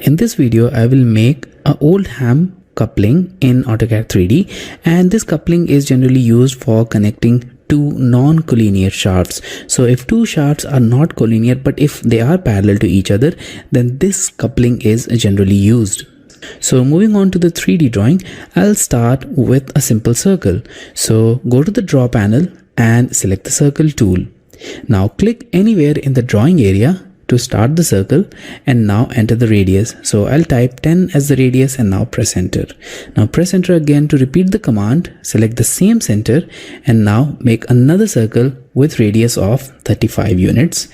In this video, I will make a Oldham coupling in AutoCAD 3D, and this coupling is generally used for connecting two non-collinear shafts. So if two shafts are not collinear, but if they are parallel to each other, then this coupling is generally used. So moving on to the 3D drawing, I'll start with a simple circle. So go to the draw panel and select the circle tool. Now click anywhere in the drawing area to start the circle and now enter the radius. So I'll type 10 as the radius and now press enter. Now press enter again to repeat the command, select the same center and now make another circle with radius of 35 units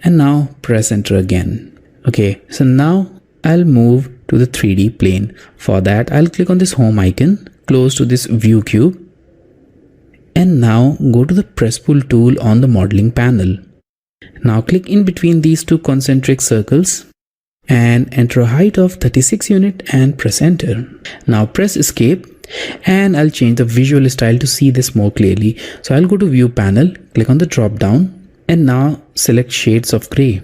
and now press enter again. Okay, so now I'll move to the 3D plane. For that, I'll click on this home icon, close to this view cube and now go to the press pull tool on the modeling panel. Now click in between these two concentric circles and enter a height of 36 unit and press enter. Now press escape and I'll change the visual style to see this more clearly. So I'll go to view panel, click on the drop down and now select shades of gray.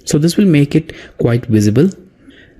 So this will make it quite visible.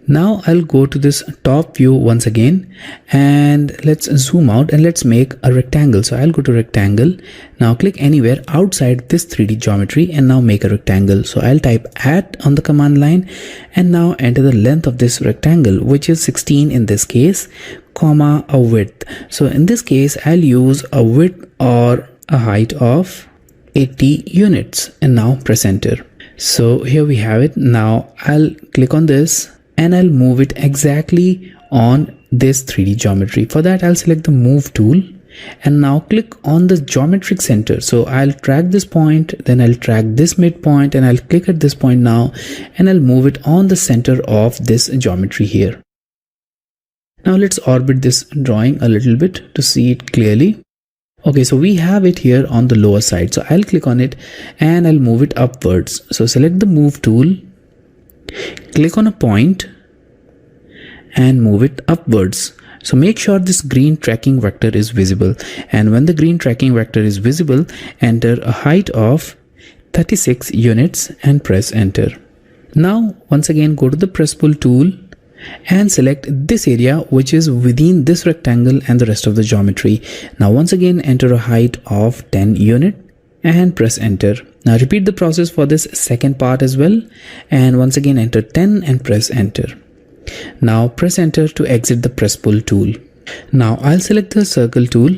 Now I'll go to this top view once again and let's zoom out and let's make a rectangle. So I'll go to rectangle. Now click anywhere outside this 3D geometry and now make a rectangle. So I'll type at on the command line and now enter the length of this rectangle, which is 16 in this case, comma a width. So in this case, I'll use a width or a height of 80 units and now press enter. So here we have it. Now I'll click on this and I'll move it exactly on this 3D geometry. For that, I'll select the move tool and now click on the geometric center. So I'll track this point, then I'll track this midpoint and I'll click at this point now and I'll move it on the center of this geometry here. Now let's orbit this drawing a little bit to see it clearly. Okay, so we have it here on the lower side. So I'll click on it and I'll move it upwards. So select the move tool, click on a point and move it upwards. So make sure this green tracking vector is visible, and when the green tracking vector is visible, enter a height of 36 units and press enter. Now once again go to the press pull tool and select this area which is within this rectangle and the rest of the geometry. Now once again enter a height of 10 unit and press enter. Now repeat the process for this second part as well and once again enter 10 and press enter. Now press enter to exit the press pull tool. Now I'll select the circle tool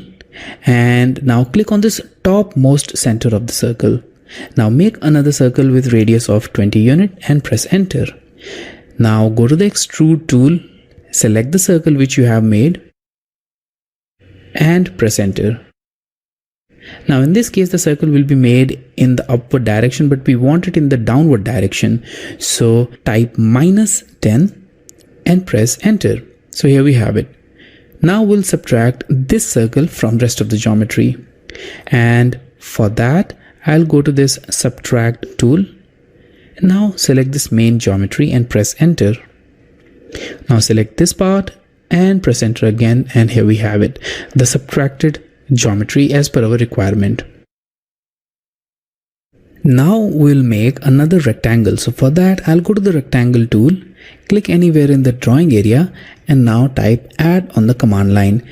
and now click on this topmost center of the circle. Now make another circle with radius of 20 unit and press enter. Now go to the extrude tool, select the circle which you have made and press enter. Now in this case the circle will be made in the upward direction, but we want it in the downward direction. So type -10 and press enter. So here we have it. Now we'll subtract this circle from rest of the geometry. And for that I'll go to this subtract tool. Now select this main geometry and press enter. Now select this part and press enter again and here we have it, the subtracted geometry as per our requirement. Now we'll make another rectangle. So for that I'll go to the rectangle tool, click anywhere in the drawing area and now type add on the command line.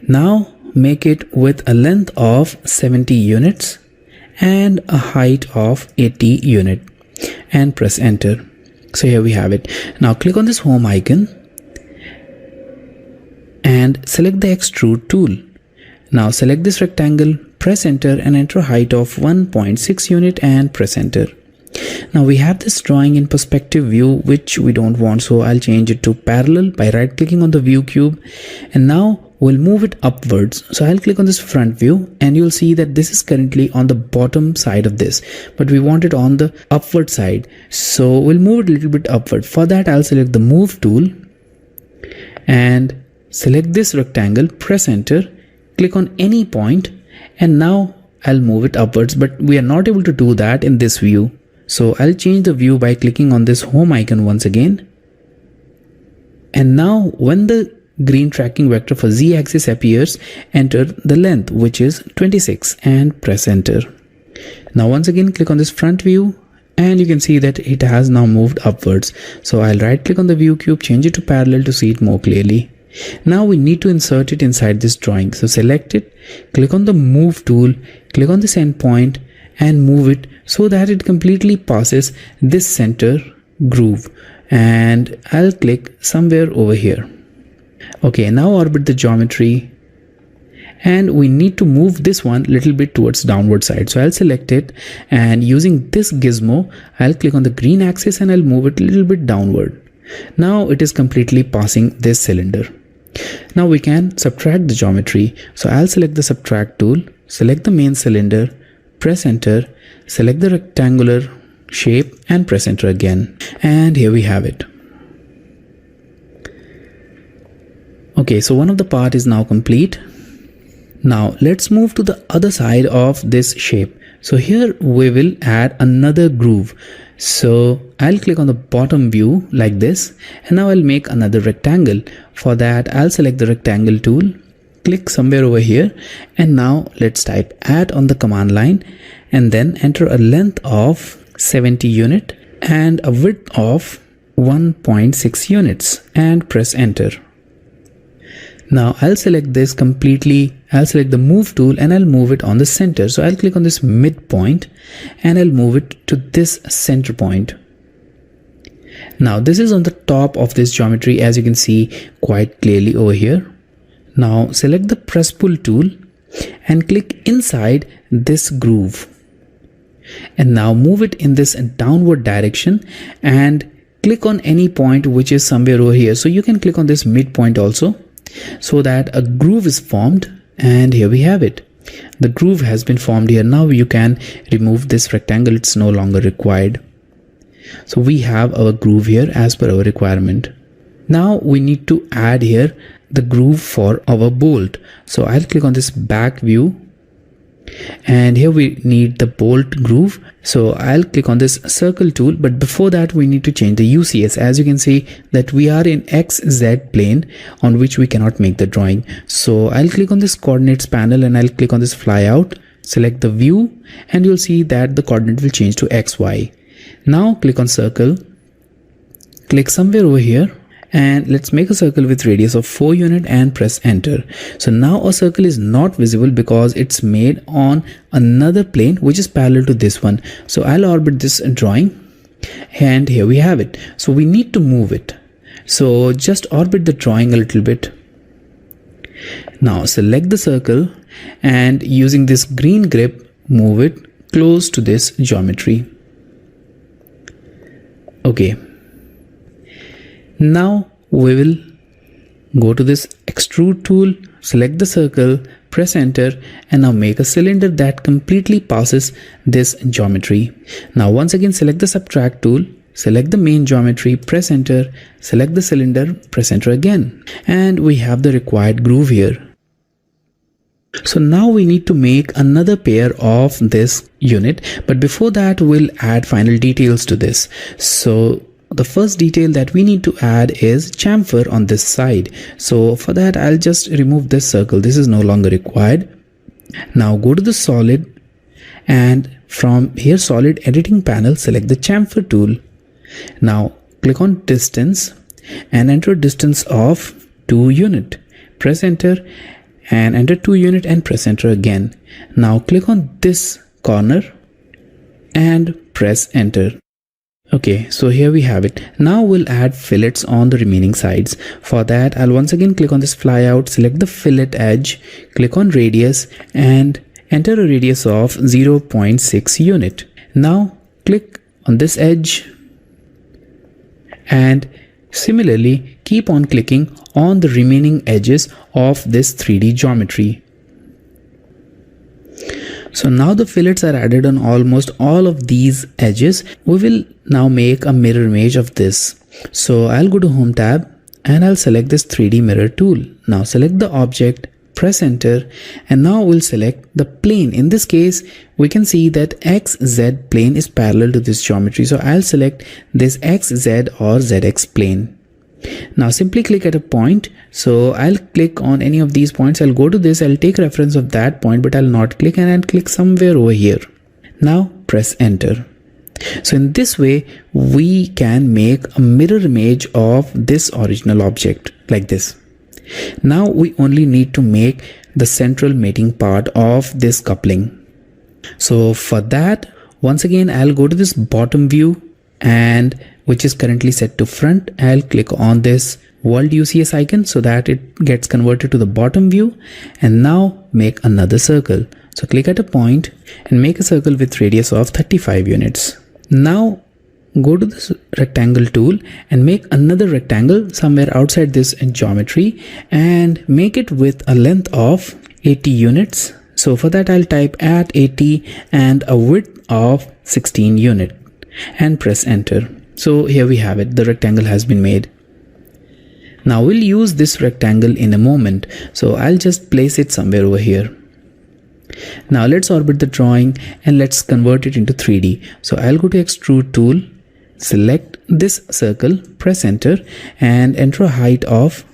Now make it with a length of 70 units and a height of 80 unit and press enter. So here we have it. Now click on this home icon and select the extrude tool. Now select this rectangle, press enter and enter a height of 1.6 unit and press enter. Now we have this drawing in perspective view which we don't want, so I'll change it to parallel by right clicking on the view cube and now we'll move it upwards. So I'll click on this front view and you'll see that this is currently on the bottom side of this, but we want it on the upward side. So we'll move it a little bit upward. For that I'll select the move tool and select this rectangle, press enter, click on any point and now I'll move it upwards, but we are not able to do that in this view. So I'll change the view by clicking on this home icon once again. And now when the green tracking vector for z-axis appears, enter the length which is 26 and press enter. Now once again click on this front view and you can see that it has now moved upwards. So I'll right click on the view cube, change it to parallel to see it more clearly. Now we need to insert it inside this drawing. So select it, click on the move tool, click on this endpoint and move it so that it completely passes this center groove, and I'll click somewhere over here. Okay, now orbit the geometry, and we need to move this one a little bit towards downward side. So I'll select it, and using this gizmo, I'll click on the green axis and I'll move it a little bit downward. Now it is completely passing this cylinder. Now we can subtract the geometry. So I'll select the subtract tool, select the main cylinder, press enter, select the rectangular shape and press enter again. And here we have it. Okay, so one of the part is now complete. Now let's move to the other side of this shape. So here we will add another groove. So I'll click on the bottom view like this, and now I'll make another rectangle. For that, I'll select the rectangle tool, click somewhere over here, and now let's type add on the command line and then enter a length of 70 unit and a width of 1.6 units and press enter. Now I'll select this completely, I'll select the move tool and I'll move it on the center. So I'll click on this midpoint and I'll move it to this center point. Now this is on the top of this geometry, as you can see quite clearly over here. Now select the press pull tool and click inside this groove. And now move it in this downward direction and click on any point which is somewhere over here. So you can click on this midpoint also, so that a groove is formed, and here we have it. The groove has been formed here. Now you can remove this rectangle, it's no longer required. So we have our groove here as per our requirement. Now we need to add here the groove for our bolt. So I'll click on this back view, and here we need the bolt groove. So I'll click on this circle tool, but before that we need to change the UCS. As you can see that we are in XZ plane on which we cannot make the drawing. So I'll click on this coordinates panel and I'll click on this fly out, select the view, and you'll see that the coordinate will change to XY. Now click on circle, click somewhere over here, and let's make a circle with radius of 4 unit and press enter. So now a circle is not visible because it's made on another plane which is parallel to this one. So I'll orbit this drawing, and here we have it. So we need to move it. So just orbit the drawing a little bit. Now select the circle and using this green grip, move it close to this geometry. Okay. Now we will go to this extrude tool, select the circle, press enter, and now make a cylinder that completely passes this geometry. Now once again select the subtract tool, select the main geometry, press enter, select the cylinder, press enter again, and we have the required groove here. So now we need to make another pair of this unit, but before that we'll add final details to this. So the first detail that we need to add is chamfer on this side. So for that I'll just remove this circle. This is no longer required. Now go to the solid, and from here solid editing panel, select the chamfer tool. Now click on distance and enter distance of 2 unit. Press enter and enter 2 unit and press enter again. Now click on this corner and press enter. Okay, so here we have it. Now we'll add fillets on the remaining sides. For that, I'll once again click on this fly out, select the fillet edge, click on radius and enter a radius of 0.6 unit. Now click on this edge and similarly keep on clicking on the remaining edges of this 3D geometry. So now the fillets are added on almost all of these edges. We will now make a mirror image of this. So I'll go to Home tab and I'll select this 3D mirror tool. Now select the object, press enter, and now we'll select the plane. In this case, we can see that XZ plane is parallel to this geometry. So I'll select this XZ or ZX plane. Now simply click at a point. So I'll click on any of these points. I'll go to this, I'll take reference of that point, but I'll not click, and I'll click somewhere over here. Now press enter. So in this way, we can make a mirror image of this original object like this. Now we only need to make the central mating part of this coupling. So for that, once again, I'll go to this bottom view, and which is currently set to front. I'll click on this world UCS icon so that it gets converted to the bottom view, and now make another circle. So click at a point and make a circle with radius of 35 units. Now go to this rectangle tool and make another rectangle somewhere outside this geometry and make it with a length of 80 units. So for that, I'll type at 80 and a width of 16 unit and press enter. So here we have it, the rectangle has been made. Now we'll use this rectangle in a moment, so I'll just place it somewhere over here. Now let's orbit the drawing and let's convert it into 3D. So I'll go to extrude tool, select this circle, press enter and enter a height of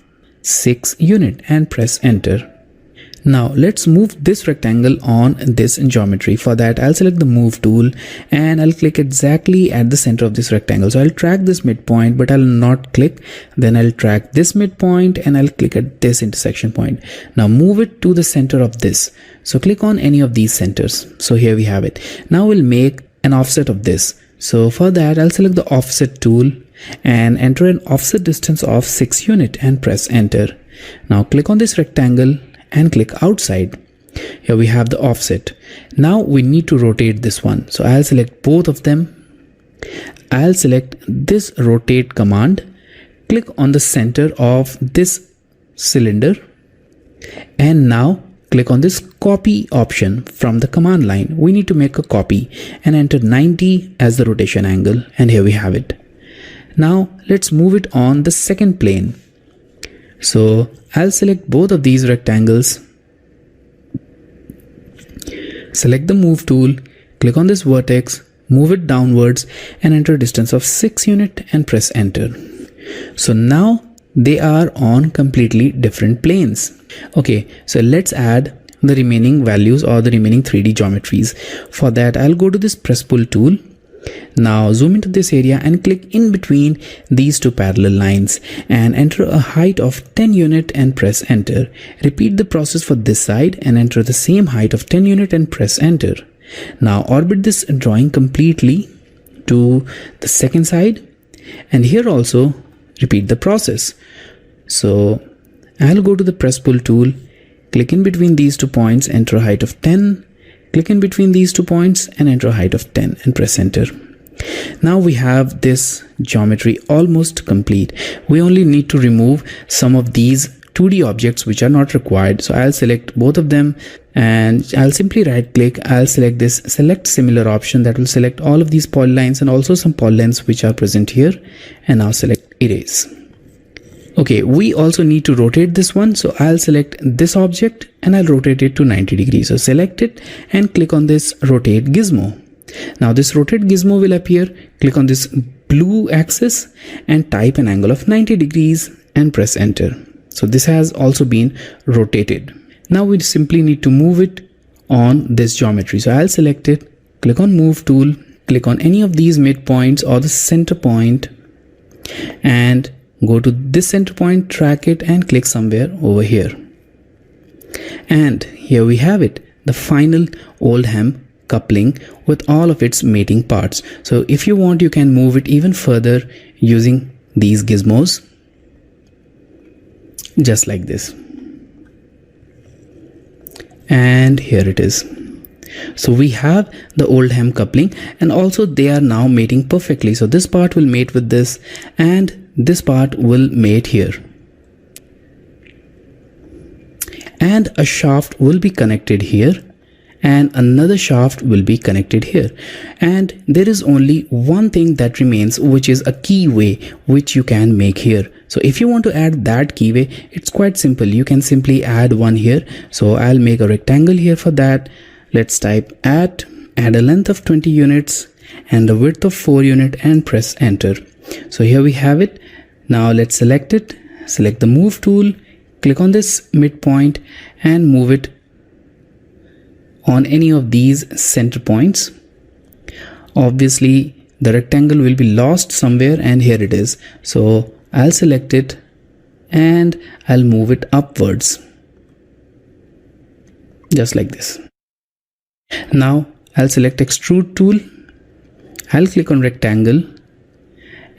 6 unit and press enter. Now let's move this rectangle on this geometry. For that, I'll select the move tool and I'll click exactly at the center of this rectangle. So I'll track this midpoint, but I'll not click. Then I'll track this midpoint and I'll click at this intersection point. Now move it to the center of this. So click on any of these centers. So here we have it. Now we'll make an offset of this. So for that, I'll select the offset tool and enter an offset distance of 6 unit and press enter. Now click on this rectangle and click outside. Here we have the offset. Now we need to rotate this one. So I'll select both of them. I'll select this rotate command, click on the center of this cylinder, and now click on this copy option from the command line. We need to make a copy and enter 90 as the rotation angle, and here we have it. Now let's move it on the second plane. So I'll select both of these rectangles, select the move tool, click on this vertex, move it downwards and enter a distance of 6 unit and press enter. So now they are on completely different planes. Okay, so let's add the remaining values or the remaining 3D geometries. For that, I'll go to this press pull tool. Now zoom into this area and click in between these two parallel lines and enter a height of 10 unit and press enter. Repeat the process for this side and enter the same height of 10 unit and press enter. Now orbit this drawing completely to the second side, and here also repeat the process. So I'll go to the press pull tool, click in between these 2 points, enter a height of 10, click in between these 2 points and enter a height of 10 and press enter. Now we have this geometry almost complete. We only need to remove some of these 2D objects which are not required. So I'll select both of them and I'll simply right click. I'll select this select similar option that will select all of these polylines and also some polylines which are present here, and now select erase. Okay, we also need to rotate this one. So I'll select this object and I'll rotate it to 90 degrees. So select it and click on this rotate gizmo. Now this rotate gizmo will appear. Click on this blue axis and type an angle of 90 degrees and press enter. So this has also been rotated. Now we simply need to move it on this geometry. So I'll select it, click on move tool, click on any of these midpoints or the center point and go to this center point, track it and click somewhere over here. And here we have it, the final Oldham coupling with all of its mating parts. So if you want, you can move it even further using these gizmos, just like this. And here it is. So we have the Oldham coupling, and also they are now mating perfectly. So this part will mate with this and this part will mate here, and a shaft will be connected here and another shaft will be connected here, and there is only one thing that remains, which is a keyway which you can make here. So if you want to add that keyway, it's quite simple. You can simply add one here. So I'll make a rectangle here. For that, let's type add a length of 20 units and a width of 4 unit and press enter. So here we have it. Now let's select it, select the move tool, click on this midpoint and move it on any of these center points. Obviously the rectangle will be lost somewhere, and here it is. So I'll select it and I'll move it upwards, just like this. Now I'll select extrude tool, I'll click on rectangle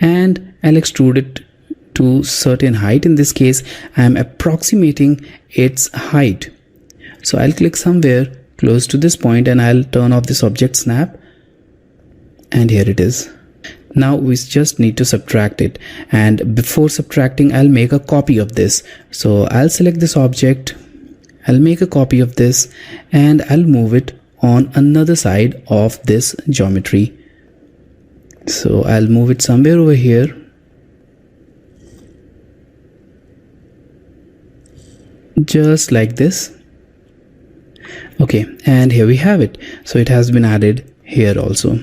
and I'll extrude it to certain height. In this case I am approximating its height, so I'll click somewhere close to this point and I'll turn off this object snap, and here it is. Now we just need to subtract it, and before subtracting I'll make a copy of this. So I'll select this object, I'll make a copy of this and I'll move it on another side of this geometry. So I'll move it somewhere over here, just like this. Okay, and here we have it. So it has been added here also.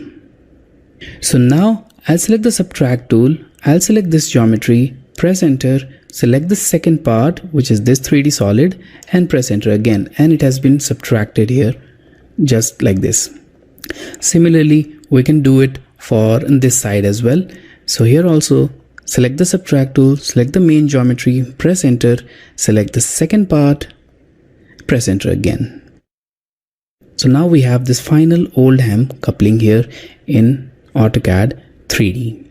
So now I'll select the subtract tool, I'll select this geometry, press enter, select the second part, which is this 3D solid, and press enter again, and it has been subtracted here, just like this. Similarly we can do it for this side as well. So here also select the subtract tool, select the main geometry, press enter, select the second part, press enter again. So now we have this final Oldham coupling here in AutoCAD 3D.